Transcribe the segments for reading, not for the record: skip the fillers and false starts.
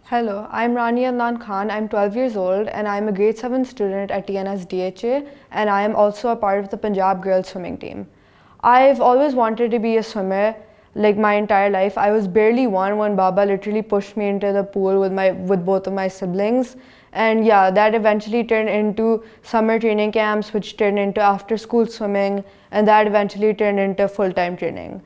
Hello, I'm Rania Adnan Khan. I'm 12 years old and I'm a grade 7 student at TNS DHA, and I am also a part of the Punjab girls swimming team. I've always wanted to be a swimmer like my entire life. I was barely one when Baba literally pushed me into the pool with both of my siblings. And yeah, that eventually turned into summer training camps, which turned into after school swimming, and that eventually turned into full-time training.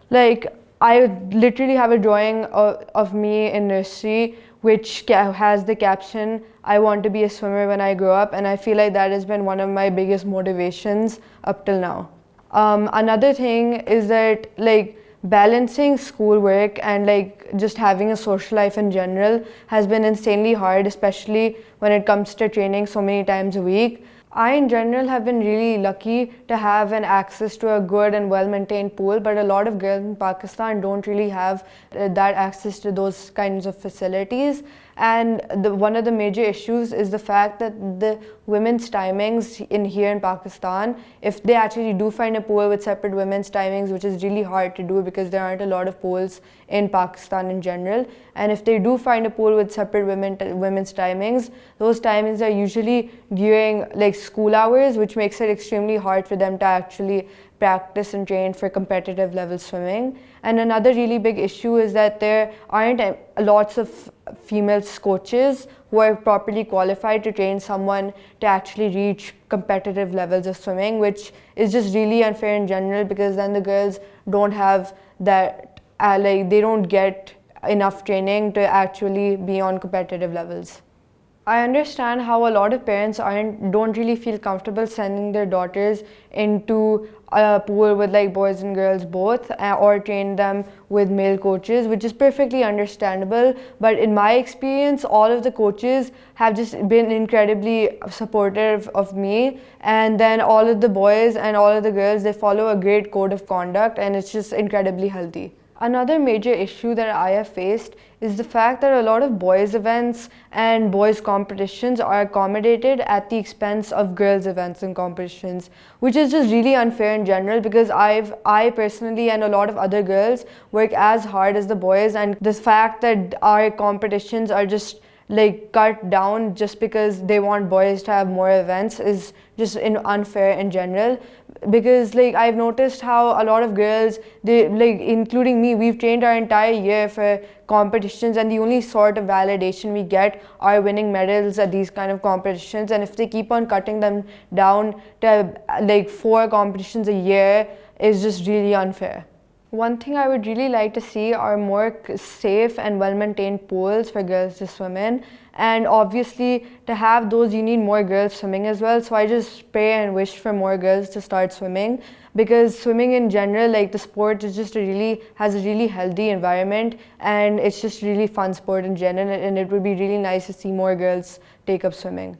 Like, I literally have a drawing of me in nursery which has the caption, "I want to be a swimmer when I grow up," and I feel like that has been one of my biggest motivations up till now. Another thing is that like balancing schoolwork and like just having a social life in general has been insanely hard, especially when it comes to training so many times a week. I in general have been really lucky to have an access to a good and well-maintained pool, but a lot of girls in Pakistan don't really have that access to those kinds of facilities. And one of the major issues is the fact that the women's timings here in Pakistan, if they actually do find a pool with separate women's timings, which is really hard to do because there aren't a lot of pools in Pakistan in general, and if they do find a pool with separate women's timings, those timings are usually during like school hours, which makes it extremely hard for them to actually practice and train for competitive level swimming. And another really big issue is that there aren't lots of female coaches who are properly qualified to train someone to actually reach competitive levels of swimming, which is just really unfair in general, because then the girls don't have that, they don't get enough training to actually be on competitive levels. I understand how a lot of parents don't really feel comfortable sending their daughters into a pool with like boys and girls both, or train them with male coaches, which is perfectly understandable. But in my experience, all of the coaches have just been incredibly supportive of me, and then all of the boys and all of the girls, they follow a great code of conduct, and it's just incredibly healthy. Another major issue that I have faced is the fact that a lot of boys' events and boys' competitions are accommodated at the expense of girls' events and competitions, which is just really unfair in general, because I personally and a lot of other girls work as hard as the boys, and the fact that our competitions are just like cut down just because they want boys to have more events is just unfair in general. Because like I've noticed how a lot of girls, they like including me, we've trained our entire year for competitions, and the only sort of validation we get are winning medals at these kind of competitions. And if they keep on cutting them down to like 4 competitions a year, is just really unfair. One thing I would really like to see are more safe and well-maintained pools for girls to swim in. And obviously, to have those, you need more girls swimming as well. So I just pray and wish for more girls to start swimming, because swimming in general, like the sport, is just has a really healthy environment, and it's just really fun sport in general. And it would be really nice to see more girls take up swimming.